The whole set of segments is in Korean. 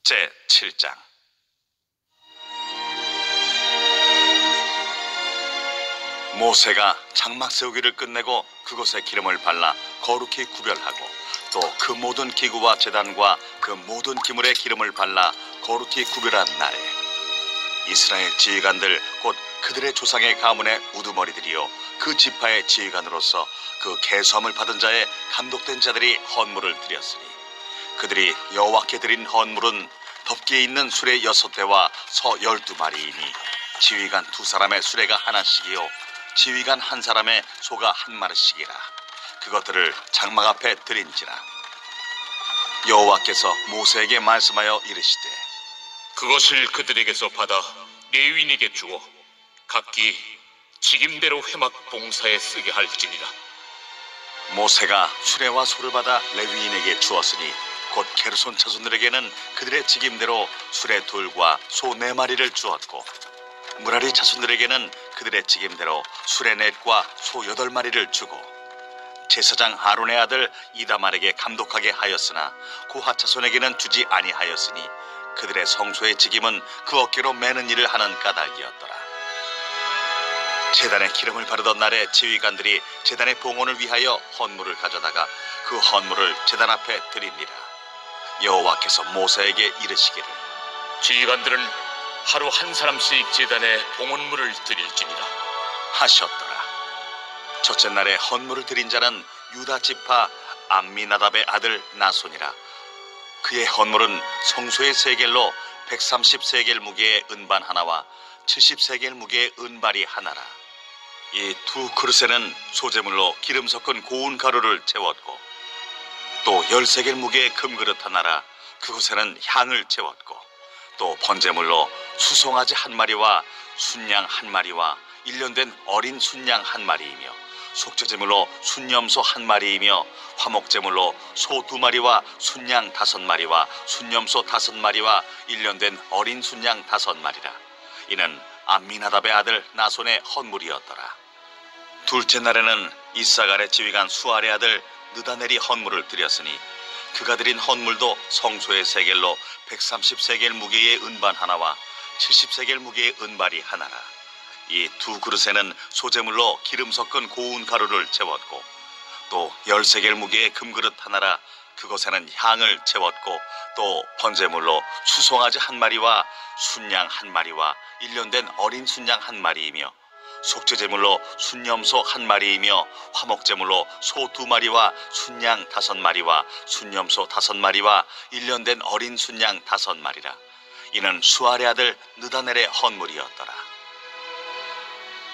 제7장. 모세가 장막 세우기를 끝내고 그곳에 기름을 발라 거룩히 구별하고 또 그 모든 기구와 제단과 그 모든 기물에 기름을 발라 거룩히 구별한 날에 이스라엘 지휘관들 곧 그들의 조상의 가문의 우두머리들이요 그 지파의 지휘관으로서 그 계수함을 받은 자의 감독된 자들이 헌물을 드렸으니 그들이 여호와께 드린 헌물은 덮개에 있는 수레 6대와 서 12마리이니 지휘관 2사람의 수레가 하나씩이요 지휘관 1사람의 소가 1마리씩이라. 그것들을 장막 앞에 드린지라. 여호와께서 모세에게 말씀하여 이르시되 그것을 그들에게서 받아 레위인에게 주어 각기 직임대로 회막 봉사에 쓰게 할지니라. 모세가 수레와 소를 받아 레위인에게 주었으니 곧 게르손 자손들에게는 그들의 직임대로 수레 2과 소 4마리를 주었고 무라리 자손들에게는 그들의 직임대로 수레 4과 소 8마리를 주고 제사장 아론의 아들 이다말에게 감독하게 하였으나 고핫 자손에게는 주지 아니하였으니 그들의 성소의 직임은 그 어깨로 매는 일을 하는 까닭이었더라. 제단에 기름을 바르던 날에 지휘관들이 제단의 봉헌을 위하여 헌물을 가져다가 그 헌물을 제단 앞에 드리니라. 여호와께서 모세에게 이르시기를 지휘관들은 하루 1사람씩 제단에 봉헌물을 드릴지니라 하셨더라. 첫째 날에 헌물을 드린 자는 유다 지파 암미나답의 아들 나손이라. 그의 헌물은 성소의 세겔로 130세겔 무게의 은반 하나와 70세겔 무게의 은발이 하나라. 이 2 그릇에는 소재물로 기름 섞은 고운 가루를 채웠고 또 10세겔 무게의 금그릇 하나라. 그곳에는 향을 채웠고 또 번제물로 수송아지 1마리와 순양 1마리와 1년 된 어린 순양 1마리이며 속죄제물로 순염소 1마리이며 화목제물로 소 2마리와 순양 5마리와 순염소 5마리와 1년 된 어린 순양 5마리라. 이는 암미나답의 아들 나손의 헌물이었더라. 둘째 날에는 이사갈의 지휘관 수알의 아들 느다넬이 헌물을 드렸으니 그가 드린 헌물도 성소의 세겔로 130세겔 무게의 은반 하나와 70세겔 무게의 은발이 하나라. 이 2 그릇에는 소재물로 기름 섞은 고운 가루를 채웠고 또 10세겔 무게의 금그릇 하나라. 그것에는 향을 채웠고 또 번제물로 수송아지 1마리와 순양 1마리와 1년 된 어린 순양 1마리이며 속죄제물로 순염소 1마리이며 화목제물로 소 2마리와 순양 5마리와 순염소 5마리와 1년 된 어린 순양 5마리라. 이는 수알의 아들 느다넬의 헌물이었더라.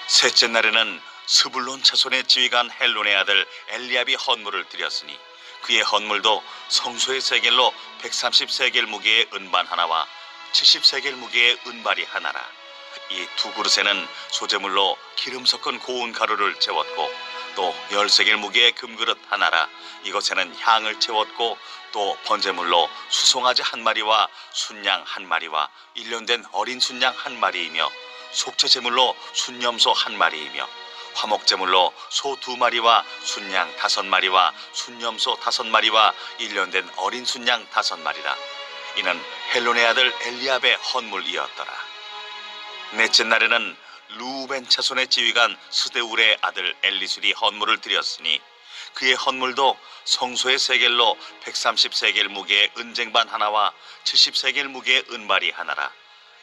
셋째 날에는 스불론 자손의 지휘관 헬론의 아들 엘리압이 헌물을 드렸으니 그의 헌물도 성소의 세겔로 130세겔 무게의 은반 하나와 70세겔 무게의 은발이 하나라. 이 2 그릇에는 소재물로 기름 섞은 고운 가루를 채웠고 또 10세겔 무게의 금그릇 하나라. 이것에는 향을 채웠고 또 번제물로 수송아지 1마리와 순양 1마리와 1년 된 어린 순양 1마리이며 속죄제물로 순염소 1마리이며 화목제물로 소 2마리와 순양 5마리와 순염소 5마리와 1년 된 어린 순양 5마리라. 이는 헬론의 아들 엘리압의 헌물이었더라. 넷째 날에는 루벤 차손의 지휘관 스데울의 아들 엘리술이 헌물을 드렸으니 그의 헌물도 성소의 세겔로 130세겔 무게의 은쟁반 하나와 70세겔 무게의 은발이 하나라.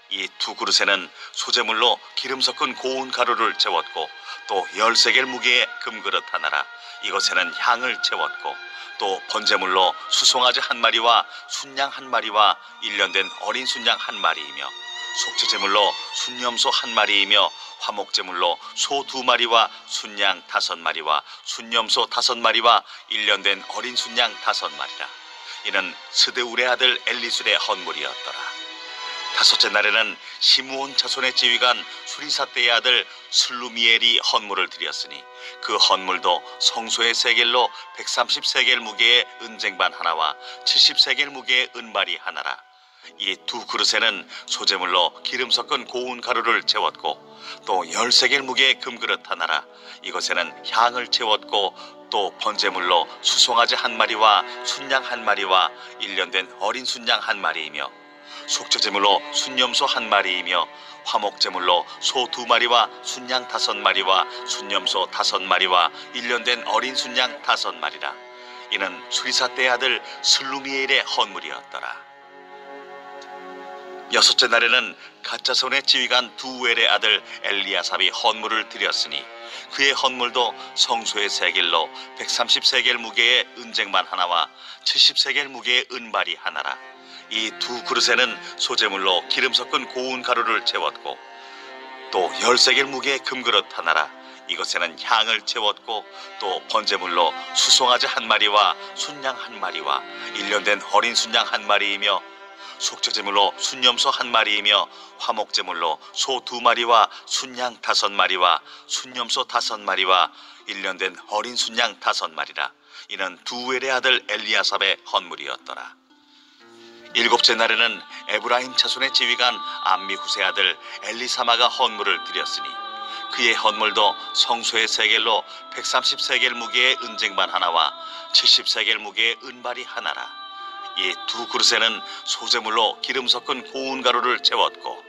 이 2 그릇에는 소재물로 기름 섞은 고운 가루를 채웠고 또 10세겔 무게의 금그릇 하나라. 이것에는 향을 채웠고 또 번제물로 수송아지 1마리와 순양 1마리와 1년 된 어린 순양 1마리이며 속죄제물로 순염소 1마리이며 화목제물로 소 2마리와 순양 5마리와 순염소 5마리와 1년 된 어린 순양 5마리라. 이는 스데울의 아들 엘리술의 헌물이었더라. 다섯째 날에는 시므온 자손의 지휘관 수리사대의 아들 슬루미엘이 헌물을 드렸으니 그 헌물도 성소의 세겔로 130세겔 무게의 은쟁반 하나와 70세겔 무게의 은발이 하나라. 이 2 그릇에는 소재물로 기름 섞은 고운 가루를 채웠고 또 10세겔 무게의 금그릇 하나라. 이것에는 향을 채웠고 또 번제물로 수송아지 1마리와 순양 1마리와 1년 된 어린 순양 1마리이며 속죄제물로 순염소 1마리이며 화목제물로 소 2마리와 순양 5마리와 순염소 5마리와 1년 된 어린 순양 5마리라. 이는 수리사 때의 아들 슬루미엘의 헌물이었더라. 여섯째 날에는 갓자손의 지휘관 두엘의 아들 엘리아삽이 헌물을 드렸으니 그의 헌물도 성소의 세겔로 130세겔 무게의 은쟁반 하나와 70세겔 무게의 은발이 하나라. 이 두 그릇에는 소제물로 기름 섞은 고운 가루를 채웠고 또 10세겔 무게의 금그릇 하나라. 이것에는 향을 채웠고 또 번제물로 수송아지 1마리와 순양 1마리와 1년 된 어린 순양 1마리이며 속죄제물로 순염소 1마리이며 화목제물로 소 2마리와 순양 5마리와 순염소 5마리와 1년 된 어린 순양 5마리라. 이는 두엘의 아들 엘리아삽의 헌물이었더라. 일곱째 날에는 에브라임 자손의 지휘관 암미후세 아들 엘리사마가 헌물을 드렸으니 그의 헌물도 성소의 세겔로 130세겔 무게의 은쟁반 하나와 70세겔 무게의 은발이 하나라. 이 두 그릇에는 소제물로 기름 섞은 고운 가루를 채웠고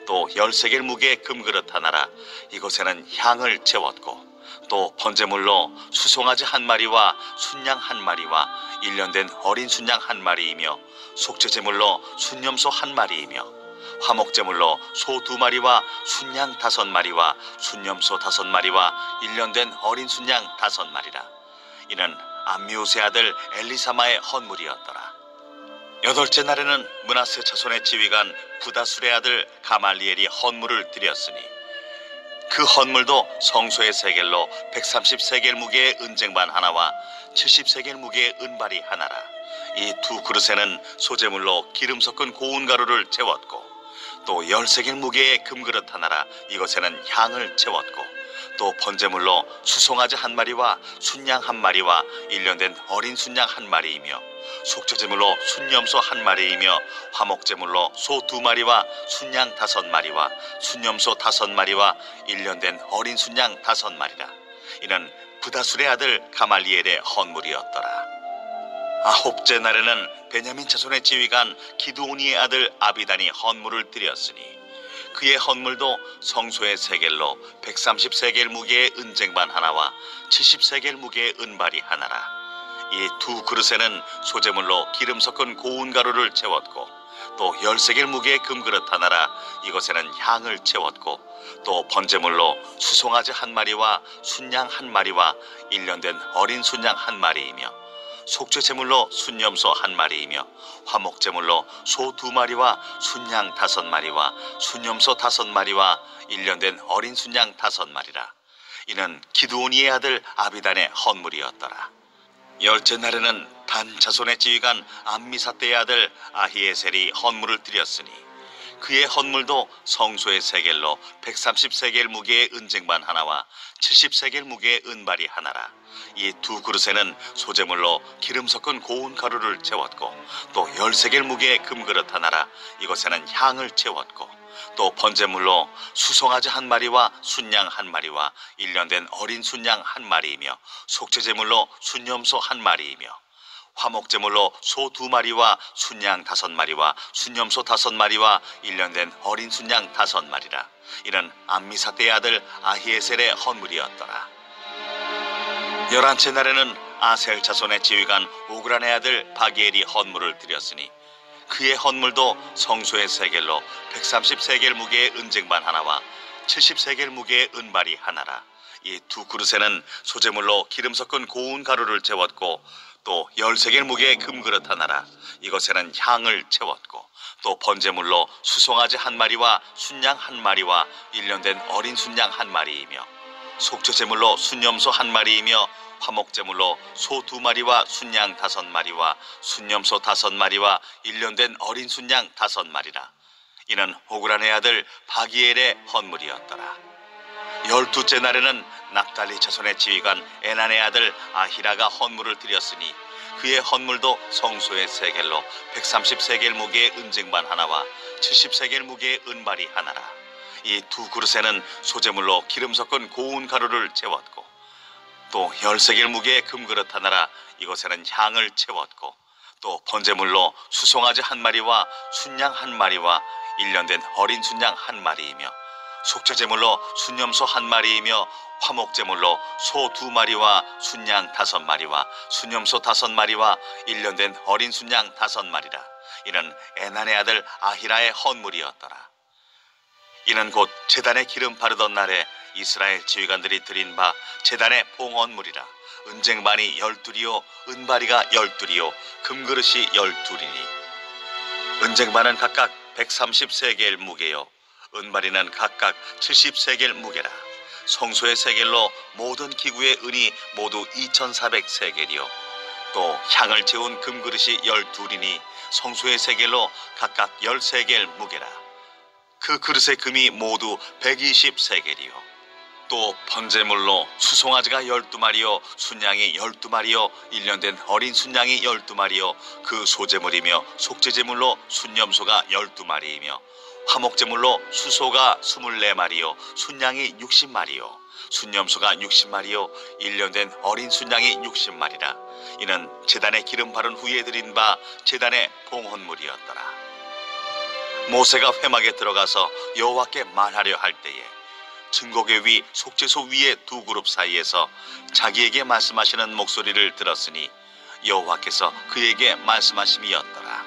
또 10세겔 무게의 금그릇 하나라. 이것에는 향을 채웠고 또 번제물로 수송아지 1마리와 순양 1마리와 1년 된 어린 순양 1마리이며 속죄제물로 순염소 1마리이며 화목제물로 소 2마리와 순양 5마리와 순염소 5마리와 1년 된 어린 순양 5마리라. 이는 암미우세 아들 엘리사마의 헌물이었더라. 여덟째 날에는 므낫세 자손의 지휘관 부다술의 아들 가말리엘이 헌물을 드렸으니 그 헌물도 성소의 세겔로 130세겔 무게의 은쟁반 하나와 70세겔 무게의 은발이 하나라. 이 두 그릇에는 소제물로 기름 섞은 고운 가루를 채웠고 또 10세겔 무게의 금그릇 하나라. 이것에는 향을 채웠고 또 번제물로 수송아지 1마리와 순양 1마리와 1년 된 어린 순양 1마리이며 속죄제물로 순염소 1마리이며 화목제물로 소 2마리와 순양 5마리와 순염소 5마리와 1년 된 어린 순양 5마리라. 이는 부다술의 아들 가말리엘의 헌물이었더라. 아홉째 날에는 베냐민 자손의 지휘관 기드오니의 아들 아비단이 헌물을 드렸으니 그의 헌물도 성소의 세겔로 130세겔 무게의 은쟁반 하나와 70세겔 무게의 은발이 하나라. 이 두 그릇에는 소제물로 기름 섞은 고운 가루를 채웠고 또 10세겔 무게의 금그릇 하나라. 이것에는 향을 채웠고 또 번제물로 수송아지 1마리와 순양 1마리와 1년 된 어린 순양 1마리이며 속죄제물로 순염소 1마리이며 화목제물로 소 2마리와 순양 5마리와 순염소 5마리와 1년 된 어린 순양 5마리라. 이는 기드오니의 아들 아비단의 헌물이었더라. 열째 날에는 단 자손의 지휘관 암미사대의 아들 아히에셀이 헌물을 드렸으니 그의 헌물도 성소의 세겔로 130세겔 무게의 은쟁반 하나와 70세겔 무게의 은발이 하나라. 이 두 그릇에는 소제물로 기름 섞은 고운 가루를 채웠고 또 10세겔 무게의 금그릇 하나라. 이것에는 향을 채웠고 또 번제물로 수송아지 1마리와 순양 1마리와 1년 된 어린 순양 1마리이며 속죄제물로 순염소 1마리이며 화목제물로 소 2마리와 순양 5마리와 순염소 5마리와 1년 된 어린 순양 5마리라. 이는 암미사대의 아들 아히에셀의 헌물이었더라. 11째 날에는 아셀 자손의 지휘관 오그란의 아들 바기엘이 헌물을 드렸으니 그의 헌물도 성소의 세겔로 130세겔 무게의 은쟁반 하나와 70세겔 무게의 은발이 하나라. 이 두 그릇에는 소제물로 기름 섞은 고운 가루를 채웠고 또 10세겔 무게의 금그릇 하나라. 이것에는 향을 채웠고 또 번제물로 수송아지 1마리와 순양 1마리와 1년 된 어린 순양 1마리이며 속죄제물로 순염소 1마리이며 화목제물로 소 2마리와 순양 5마리와 순염소 5마리와 1년 된 어린 순양 5마리라. 이는 오그란의 아들 바기엘의 헌물이었더라. 12째 날에는 납달리 자손의 지휘관 에난의 아들 아히라가 헌물을 드렸으니 그의 헌물도 성소의 세겔로 130세겔 무게의 은쟁반 하나와 70세겔 무게의 은발이 하나라. 이 두 그릇에는 소제물로 기름 섞은 고운 가루를 채웠고 또 10세겔 무게의 금그릇 하나라. 이것에는 향을 채웠고 또 번제물로 수송아지 한 마리와 순양 한 마리와 1년 된 어린 순양 한 마리이며 속죄제물로 순염소 한 마리이며 화목제물로 소 2마리와 순양 5마리와 순염소 5마리와 1년 된 어린 순양 5마리라. 이는 에난의 아들 아히라의 헌물이었더라. 이는 곧 제단에 기름 바르던 날에 이스라엘 지휘관들이 드린 바 제단의 봉헌물이라. 은쟁반이 12이요 은바리가 12이요 금그릇이 12이니 은쟁반은 각각 130세겔 무게요 은바리는 각각 70세겔 무게라. 성소의 세겔로 모든 기구의 은이 모두 2400세겔이요 또 향을 채운 금그릇이 12이니 성소의 세겔로 각각 10세겔 무게라. 그 그릇의 금이 모두 120세겔이요 또 번제물로 수송아지가 12마리요 순양이 12마리요 1년 된 어린 순양이 12마리요 그 소제물이며 속죄제물로 순염소가 12마리이며 화목제물로 수소가 24마리요 순양이 60마리요 순염소가 60마리요 1년 된 어린 순양이 60마리라. 이는 제단에 기름 바른 후에 드린 바 제단의 봉헌물이었더라. 모세가 회막에 들어가서 여호와께 말하려 할 때에 증거궤 위 속죄소 위의 두 그룹 사이에서 자기에게 말씀하시는 목소리를 들었으니 여호와께서 그에게 말씀하심이었더라.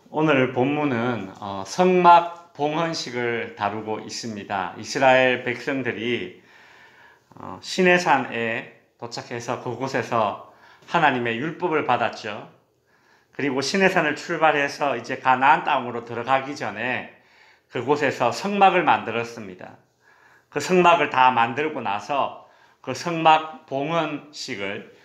오늘 본문은 성막 봉헌식을 다루고 있습니다. 이스라엘 백성들이 시내산에 도착해서 그곳에서 하나님의 율법을 받았죠. 그리고 시내산을 출발해서 이제 가나안 땅으로 들어가기 전에 그곳에서 성막을 만들었습니다. 그 성막을 다 만들고 나서 그 성막 봉헌식을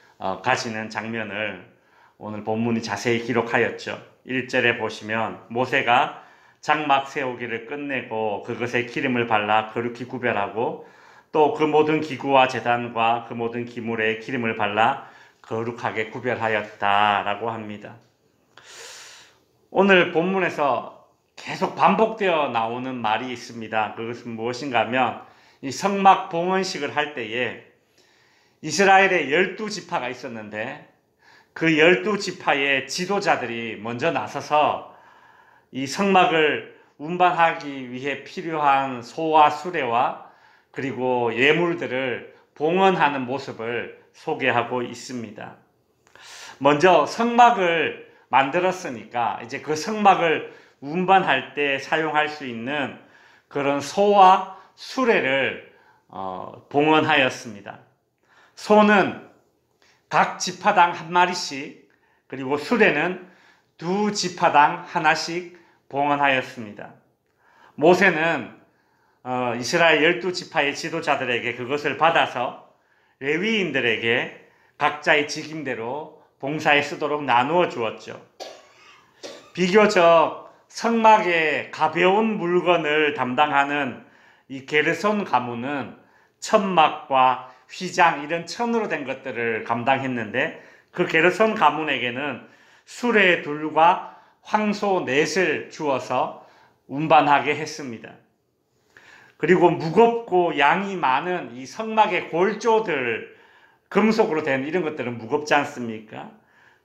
가지는 장면을 오늘 본문이 자세히 기록하였죠. 1절에 보시면 모세가 장막 세우기를 끝내고 그것에 기름을 발라 거룩히 구별하고 또 그 모든 기구와 제단과 그 모든 기물에 기름을 발라 거룩하게 구별하였다라고 합니다. 오늘 본문에서 계속 반복되어 나오는 말이 있습니다. 그것은 무엇인가 하면 이 성막 봉헌식을 할 때에 이스라엘에 12지파가 있었는데 그 12지파의 지도자들이 먼저 나서서 이 성막을 운반하기 위해 필요한 소와 수레와 그리고 예물들을 봉헌하는 모습을 소개하고 있습니다. 먼저 성막을 만들었으니까 이제 그 성막을 운반할 때 사용할 수 있는 그런 소와 수레를 봉헌하였습니다. 소는 각 지파당 한 마리씩 그리고 수레는 두 지파당 하나씩 봉헌하였습니다. 모세는 이스라엘 12지파의 지도자들에게 그것을 받아서 레위인들에게 각자의 직임대로 봉사에 쓰도록 나누어 주었죠. 비교적 성막의 가벼운 물건을 담당하는 이 게르손 가문은 천막과 휘장 이런 천으로 된 것들을 감당했는데 그 게르손 가문에게는 수레 둘과 황소 넷을 주어서 운반하게 했습니다. 그리고 무겁고 양이 많은 이 성막의 골조들 금속으로 된 이런 것들은 무겁지 않습니까?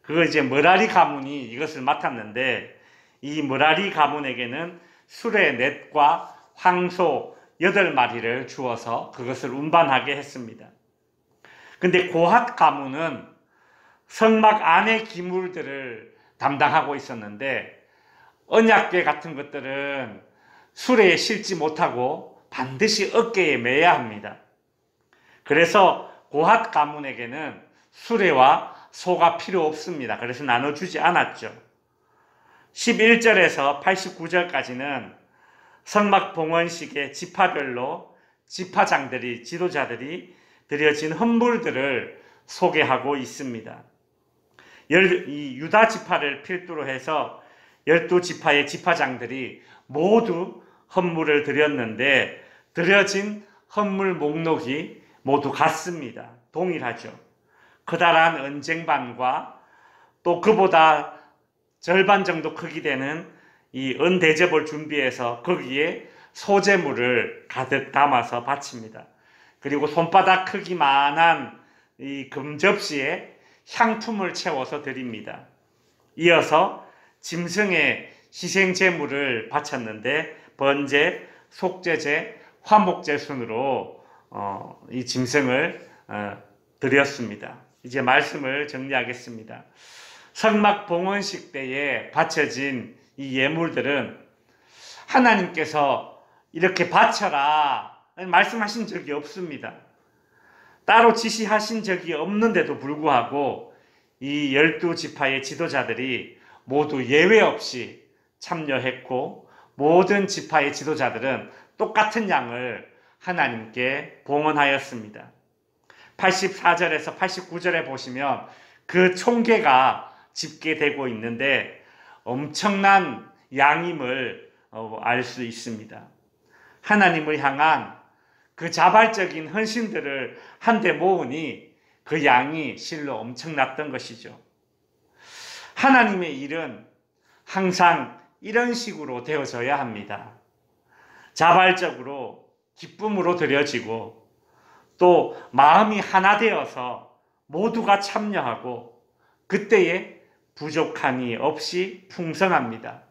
그거 이제 머라리 가문이 이것을 맡았는데 이 머라리 가문에게는 수레 넷과 황소 8마리를 주어서 그것을 운반하게 했습니다. 근데 고핫 가문은 성막 안의 기물들을 담당하고 있었는데 언약궤 같은 것들은 수레에 실지 못하고 반드시 어깨에 매야 합니다. 그래서 고핫 가문에게는 수레와 소가 필요 없습니다. 그래서 나눠주지 않았죠. 11절에서 89절까지는 성막 봉헌식의 지파별로 지파장들이 지도자들이 드려진 헌물들을 소개하고 있습니다. 이 유다 지파를 필두로 해서 12지파의 지파장들이 모두 헌물을 드렸는데 드려진 헌물 목록이 모두 같습니다. 동일하죠. 커다란 은쟁반과 또 그보다 절반 정도 크기 되는 이 은대접을 준비해서 거기에 소재물을 가득 담아서 바칩니다. 그리고 손바닥 크기만한 이 금접시에 향품을 채워서 드립니다. 이어서 짐승의 희생제물을 바쳤는데 번제, 속죄제, 화목제 순으로 이 짐승을 드렸습니다. 이제 말씀을 정리하겠습니다. 성막 봉헌식 때에 바쳐진 이 예물들은 하나님께서 이렇게 바쳐라 말씀하신 적이 없습니다. 따로 지시하신 적이 없는데도 불구하고 이 12지파의 지도자들이 모두 예외 없이 참여했고 모든 지파의 지도자들은 똑같은 양을 하나님께 봉헌하였습니다. 84절에서 89절에 보시면 그 총계가 집계되고 있는데 엄청난 양임을 알 수 있습니다. 하나님을 향한 그 자발적인 헌신들을 한데 모으니 그 양이 실로 엄청났던 것이죠. 하나님의 일은 항상 이런 식으로 되어져야 합니다. 자발적으로 기쁨으로 드려지고 또 마음이 하나 되어서 모두가 참여하고 그때에 부족함이 없이 풍성합니다.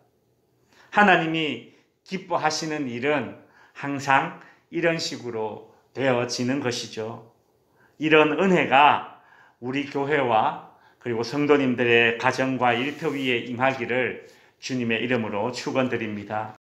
하나님이 기뻐하시는 일은 항상 이런 식으로 되어지는 것이죠. 이런 은혜가 우리 교회와 그리고 성도님들의 가정과 일터 위에 임하기를 주님의 이름으로 축원드립니다.